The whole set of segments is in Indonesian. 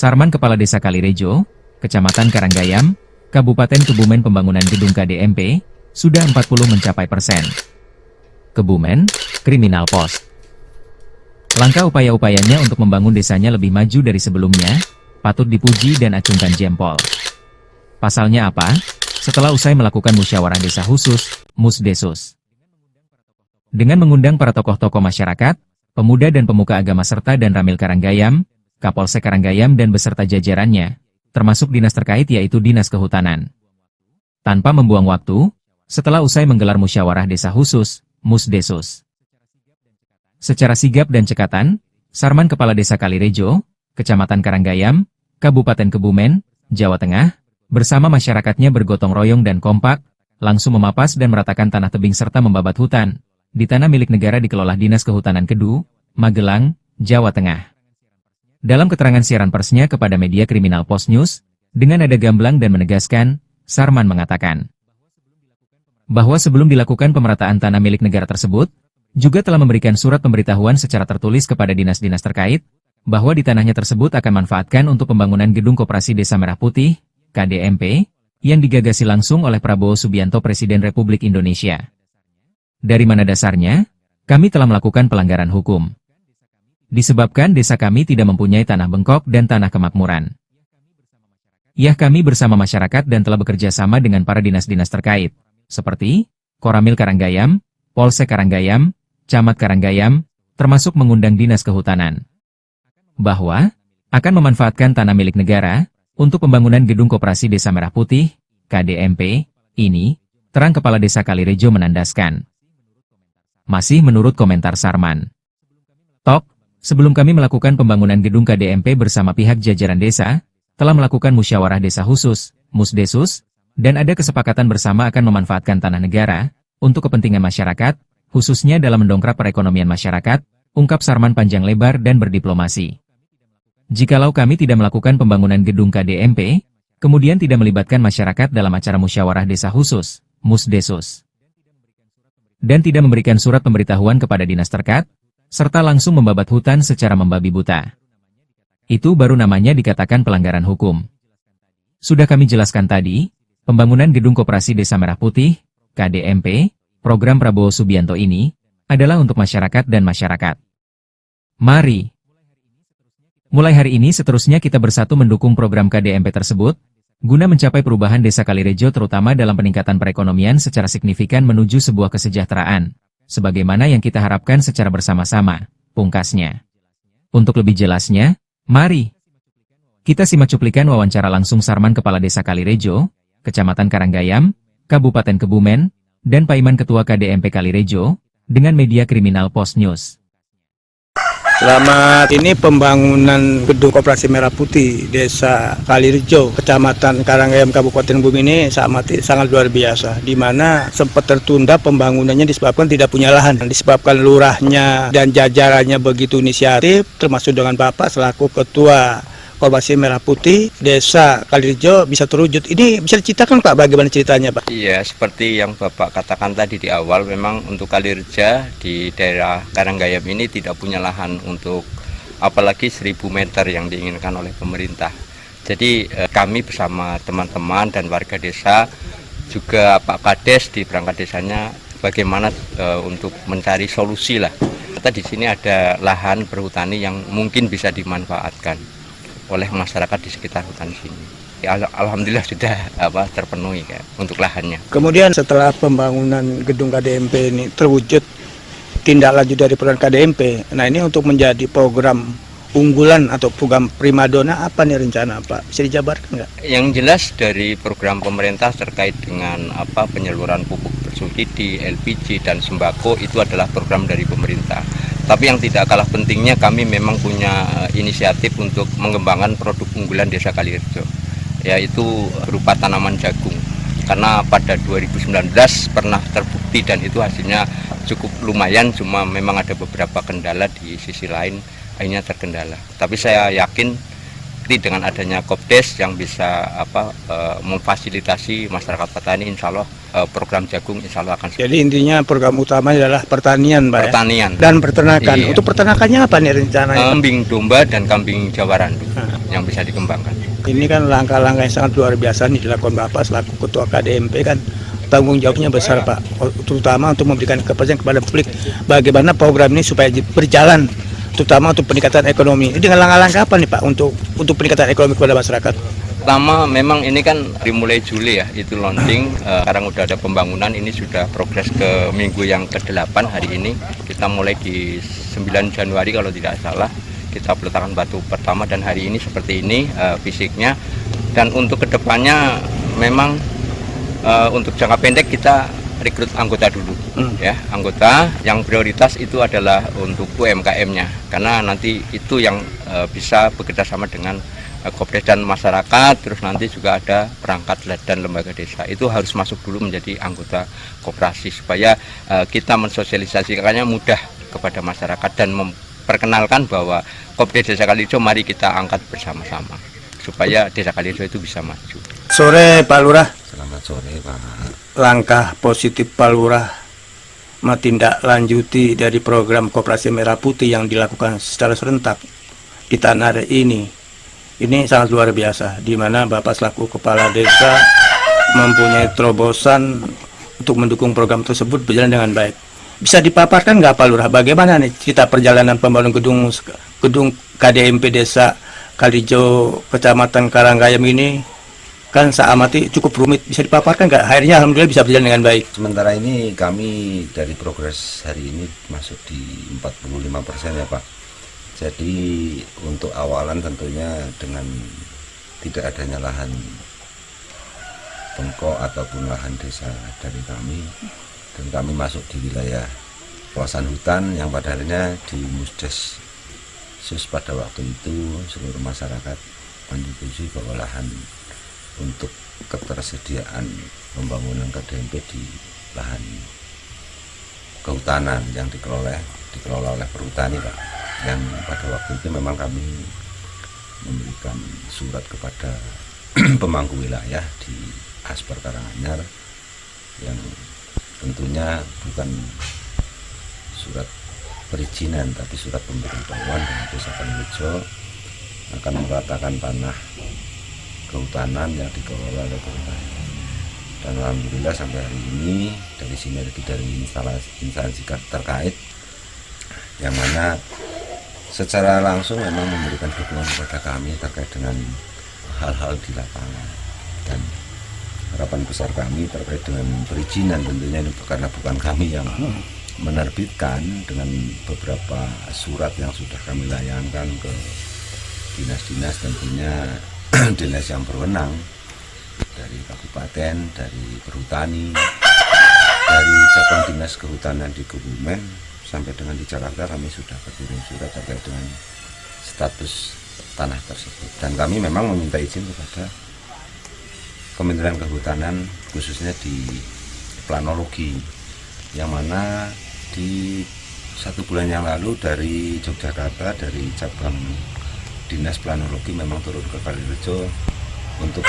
Sarman Kepala Desa Kalirejo, Kecamatan Karanggayam, Kabupaten Kebumen pembangunan gedung KDMP, sudah 40 mencapai persen. Kebumen, Kriminal Pos. Langkah upaya-upayanya untuk membangun desanya lebih maju dari sebelumnya, patut dipuji dan acungkan jempol. Pasalnya apa? Setelah usai melakukan musyawarah desa khusus, Musdesus. Dengan mengundang para tokoh-tokoh masyarakat, pemuda dan pemuka agama serta dan Ramil Karanggayam, Kapolsek Karanggayam dan beserta jajarannya, termasuk dinas terkait yaitu Dinas Kehutanan. Tanpa membuang waktu, setelah usai menggelar musyawarah desa khusus, Musdesus. Secara sigap dan cekatan, Sarman Kepala Desa Kalirejo, Kecamatan Karanggayam, Kabupaten Kebumen, Jawa Tengah, bersama masyarakatnya bergotong royong dan kompak, langsung memapas dan meratakan tanah tebing serta membabat hutan, di tanah milik negara dikelola Dinas Kehutanan Kedu, Magelang, Jawa Tengah. Dalam keterangan siaran persnya kepada media Kriminal Post News, dengan nada gamblang dan menegaskan, Sarman mengatakan bahwa sebelum dilakukan pemerataan tanah milik negara tersebut, juga telah memberikan surat pemberitahuan secara tertulis kepada dinas-dinas terkait, bahwa di tanahnya tersebut akan manfaatkan untuk pembangunan Gedung Koperasi Desa Merah Putih, KDMP, yang digagasi langsung oleh Prabowo Subianto Presiden Republik Indonesia. Dari mana dasarnya? Kami telah melakukan pelanggaran hukum. Disebabkan desa kami tidak mempunyai tanah bengkok dan tanah kemakmuran. Ya, kami bersama masyarakat dan telah bekerja sama dengan para dinas-dinas terkait, seperti Koramil Karanggayam, Polsek Karanggayam, Camat Karanggayam, termasuk mengundang Dinas Kehutanan, bahwa akan memanfaatkan tanah milik negara untuk pembangunan Gedung Koperasi Desa Merah Putih, KDMP, ini, terang Kepala Desa Kalirejo menandaskan. Masih menurut komentar Sarman. Tok, sebelum kami melakukan pembangunan gedung KDMP bersama pihak jajaran desa, telah melakukan musyawarah desa khusus, Musdesus, dan ada kesepakatan bersama akan memanfaatkan tanah negara, untuk kepentingan masyarakat, khususnya dalam mendongkrak perekonomian masyarakat, ungkap Sarman panjang lebar dan berdiplomasi. Jikalau kami tidak melakukan pembangunan gedung KDMP, kemudian tidak melibatkan masyarakat dalam acara musyawarah desa khusus, Musdesus, dan tidak memberikan surat pemberitahuan kepada dinas terkait, serta langsung membabat hutan secara membabi buta, itu baru namanya dikatakan pelanggaran hukum. Sudah kami jelaskan tadi, pembangunan Gedung Koperasi Desa Merah Putih, KDMP, program Prabowo Subianto ini, adalah untuk masyarakat dan masyarakat. Mari, mulai hari ini seterusnya kita bersatu mendukung program KDMP tersebut, guna mencapai perubahan Desa Kalirejo terutama dalam peningkatan perekonomian secara signifikan menuju sebuah kesejahteraan, sebagaimana yang kita harapkan secara bersama-sama, pungkasnya. Untuk lebih jelasnya, mari kita simak cuplikan wawancara langsung Sarman Kepala Desa Kalirejo, Kecamatan Karanggayam, Kabupaten Kebumen, dan Paiman Ketua KDMP Kalirejo, dengan media Kriminal Post News. Selamat, ini pembangunan Gedung Koperasi Merah Putih Desa Kalirejo, Kecamatan Karanggayam, Kabupaten Kebumen ini sangat luar biasa, di mana sempat tertunda pembangunannya disebabkan tidak punya lahan, disebabkan lurahnya dan jajarannya begitu inisiatif, termasuk dengan Bapak selaku Ketua Koperasi Merah Putih Desa Kalirejo bisa terwujud. Ini bisa diceritakan Pak, bagaimana ceritanya Pak? Iya, seperti yang Bapak katakan tadi di awal, memang untuk Kalirejo di daerah Karanggayam ini tidak punya lahan untuk apalagi 1000 meter yang diinginkan oleh pemerintah. Jadi kami bersama teman-teman dan warga desa, juga Pak Kades di perangkat desanya, bagaimana untuk mencari solusi lah. Kita di sini ada lahan perhutani yang mungkin bisa dimanfaatkan oleh masyarakat di sekitar hutan sini. Alhamdulillah sudah terpenuhi untuk lahannya. Kemudian setelah pembangunan gedung KDMP ini terwujud tindak lanjut dari program KDMP, nah ini untuk menjadi program unggulan atau program primadona, apa nih rencana Pak? Bisa dijabarkan nggak? Yang jelas dari program pemerintah terkait dengan penyaluran pupuk bersubsidi, LPG dan sembako itu adalah program dari pemerintah. Tapi yang tidak kalah pentingnya, kami memang punya inisiatif untuk mengembangkan produk unggulan Desa Kalirejo, yaitu berupa tanaman jagung. Karena pada 2019 pernah terbukti dan itu hasilnya cukup lumayan, cuma memang ada beberapa kendala di sisi lain, akhirnya terkendala. Tapi saya yakin dengan adanya Kopdes yang bisa memfasilitasi masyarakat petani, insya Allah program jagung insya Allah akan. Jadi intinya program utama adalah pertanian, Pak. Pertanian dan peternakan. Iya. Untuk peternakannya apa nih rencananya? Kambing domba dan kambing Jawa Randu. yang bisa dikembangkan. Ini kan langkah-langkah yang sangat luar biasa nih dilakukan Bapak selaku Ketua KDMP kan, tanggung jawabnya besar Pak, terutama untuk memberikan kepercayaan kepada publik bagaimana program ini supaya berjalan, terutama untuk peningkatan ekonomi. Ini dengan langkah-langkah apa nih Pak untuk peningkatan ekonomi kepada masyarakat? Pertama memang ini kan dimulai Juli ya, itu launching. Sekarang udah ada pembangunan, ini sudah progres ke minggu yang ke-8 hari ini. Kita mulai di 9 Januari kalau tidak salah, kita peletakan batu pertama dan hari ini seperti ini fisiknya. Dan untuk kedepannya memang untuk jangka pendek kita rekrut anggota dulu ya, anggota yang prioritas itu adalah untuk UMKM-nya, karena nanti itu yang bisa bekerja sama dengan Kopdes dan masyarakat. Terus nanti juga ada perangkat dan lembaga desa, itu harus masuk dulu menjadi anggota koperasi supaya kita mensosialisasikannya mudah kepada masyarakat dan memperkenalkan bahwa Kopdes Desa Kalirejo mari kita angkat bersama-sama supaya Desa Kalirejo itu bisa maju. Sore Pak Lurah. Selamat sore Pak. Langkah positif Pak Lurah menindaklanjuti dari program Koperasi Merah Putih yang dilakukan secara serentak di tanah air ini sangat luar biasa, di mana Bapak selaku Kepala Desa mempunyai terobosan untuk mendukung program tersebut berjalan dengan baik. Bisa dipaparkan nggak Pak Lurah, bagaimana nih cerita perjalanan pembangunan gedung KDMP Desa Kalirejo Kecamatan Karanggayam ini? Kan saya amati cukup rumit, bisa dipaparkan nggak? Akhirnya alhamdulillah bisa berjalan dengan baik. Sementara ini kami dari progres hari ini masuk di 45% ya Pak. Jadi untuk awalan tentunya dengan tidak adanya lahan bengkok ataupun lahan desa dari kami, dan kami masuk di wilayah kawasan hutan yang pada akhirnya di Musdes Sus pada waktu itu seluruh masyarakat menyetujui bahwa lahan untuk ketersediaan pembangunan KDMP di lahan kehutanan yang dikelola oleh perhutani Pak. Yang pada waktu itu memang kami memberikan surat kepada pemangku wilayah di Asper Karanganyar yang tentunya bukan surat perizinan tapi surat pemberitahuan dengan Desa Kalirejo akan meratakan tanah kehutanan yang dikelola oleh perhutani. Dan alhamdulillah sampai hari ini dari sinergi dari instansi terkait yang mana secara langsung memang memberikan dukungan kepada kami terkait dengan hal-hal di lapangan, dan harapan besar kami terkait dengan perizinan tentunya ini karena bukan kami yang menerbitkan, dengan beberapa surat yang sudah kami layangkan ke dinas-dinas tentunya dinas yang berwenang dari kabupaten, dari perhutani, dari cabang dinas kehutanan di Kebumen sampai dengan di Jakarta kami sudah berkirim surat terkait dengan status tanah tersebut, dan kami memang meminta izin kepada Kementerian Kehutanan khususnya di planologi, yang mana di 1 bulan yang lalu dari Yogyakarta dari cabang dinas planologi memang turun ke Kalirejo untuk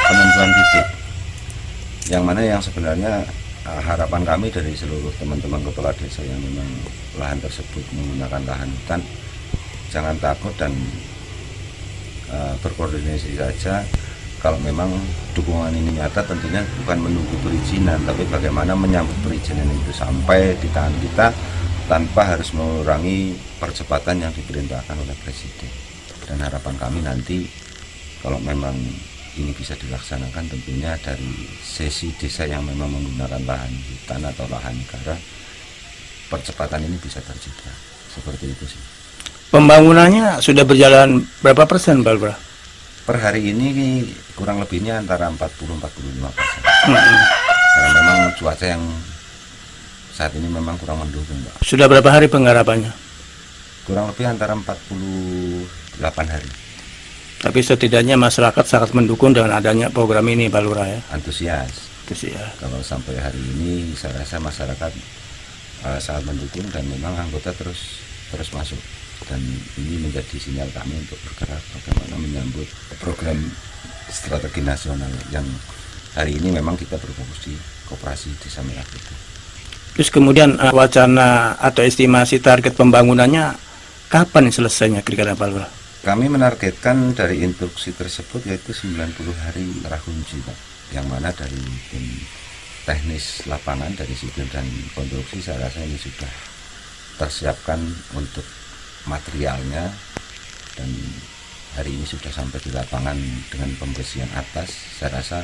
penentuan titik, yang mana yang sebenarnya harapan kami dari seluruh teman-teman kepala desa yang memang lahan tersebut menggunakan lahan hutan, jangan takut dan berkoordinasi saja. Kalau memang dukungan ini nyata, tentunya bukan menunggu perizinan, tapi bagaimana menyambut perizinan itu sampai di tangan kita tanpa harus mengurangi percepatan yang diperintahkan oleh Presiden. Dan harapan kami nanti kalau memang ini bisa dilaksanakan, tentunya dari sesi desa yang memang menggunakan lahan hutan atau lahan negara, percepatan ini bisa tercipta. Seperti itu sih. Pembangunannya sudah berjalan berapa persen Pak Lurah? Per hari ini kurang lebihnya antara 40-45%. Karena memang cuaca yang saat ini memang kurang mendukung Pak. Sudah berapa hari penggarapannya? Kurang lebih antara 48 hari. Tapi setidaknya masyarakat sangat mendukung dengan adanya program ini Pak Lurah ya. Antusias. Kalau sampai hari ini saya rasa masyarakat sangat mendukung dan memang anggota terus masuk, dan ini menjadi sinyal kami untuk bergerak bagaimana menyambut program strategi nasional yang hari ini memang kita berfokus di Koperasi Desa Merah Putih. Terus kemudian wacana atau estimasi target pembangunannya kapan selesainya kira-kira Pak Lurah? Kami menargetkan dari instruksi tersebut yaitu 90 hari rahunji, Pak. Yang mana dari tim teknis lapangan dari sipil dan konstruksi saya rasa ini sudah tersiapkan untuk materialnya, dan hari ini sudah sampai di lapangan dengan pembersihan atas. Saya rasa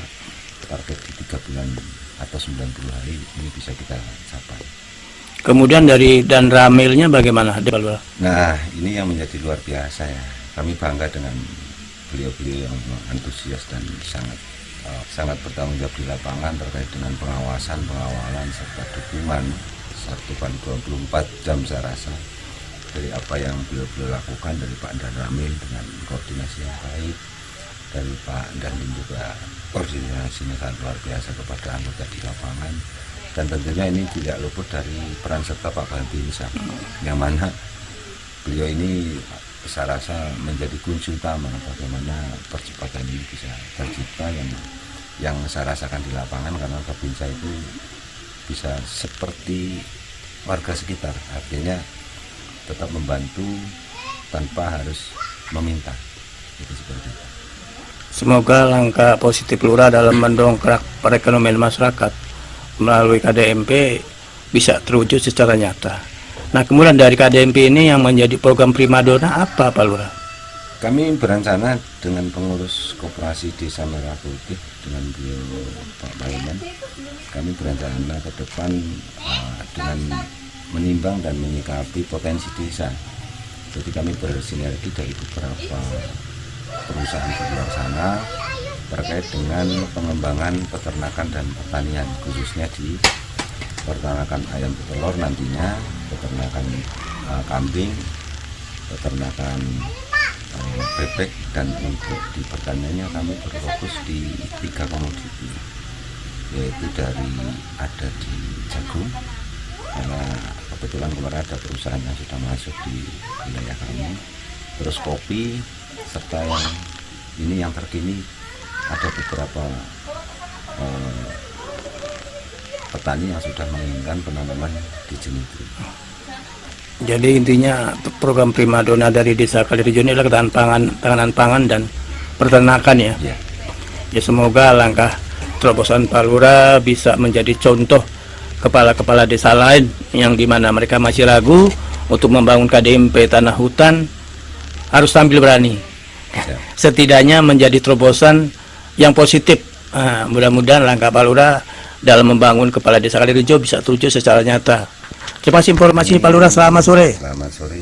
target di 3 bulan atau 90 hari ini bisa kita capai. Kemudian dari dan ramilnya bagaimana, Pak Lurah? Nah, ini yang menjadi luar biasa ya. Kami bangga dengan beliau-beliau yang antusias dan sangat bertanggung jawab di lapangan terkait dengan pengawalan serta dukungan 1x24 jam. Saya rasa dari apa yang beliau lakukan, dari Pak Dan Ramil dengan koordinasi yang baik, dari Pak Dandim juga koordinasinya sangat luar biasa kepada anggota di lapangan, dan tentunya ini tidak luput dari peran serta Pak Banti Wisam, yang mana beliau ini saya rasa menjadi kunci utama bagaimana percepatan ini bisa tercipta, yang saya rasakan di lapangan, karena Babinsa itu bisa seperti warga sekitar, artinya tetap membantu tanpa harus meminta, itu seperti itu. Semoga langkah positif Lurah dalam mendongkrak perekonomian masyarakat melalui KDMP bisa terwujud secara nyata. Nah, kemudian dari KDMP ini yang menjadi program primadona apa, Pak Lurah? Kami berencana dengan pengurus koperasi Desa Merah Putih dengan beliau Pak Paiman, kami berencana ke depan dengan menimbang dan menyikapi potensi desa. Jadi kami bersinergi dari beberapa perusahaan di luar sana terkait dengan pengembangan peternakan dan pertanian, khususnya di peternakan ayam petelur nantinya, peternakan kambing, peternakan bebek, dan untuk di pertaniannya kami berfokus di 3 komoditi, yaitu ada di jagung, karena kebetulan kemarin ada perusahaan yang sudah masuk di wilayah kami, terus kopi, serta yang terkini ada beberapa petani yang sudah menginginkan penanaman di Jenitri. Jadi intinya program primadona dari Desa Kalirejo ini adalah ketahanan pangan dan peternakan ya. Ya. Ya, semoga langkah terobosan Pak Lurah bisa menjadi contoh kepala-kepala desa lain yang dimana mereka masih ragu untuk membangun KDMP tanah hutan, harus tampil berani. Ya. Setidaknya menjadi terobosan yang positif. Mudah-mudahan langkah Pak Lurah dalam membangun kepala desa Kalirejo bisa terwujud secara nyata. Terima kasih informasi Pak Lurah, selamat sore. Selamat sore.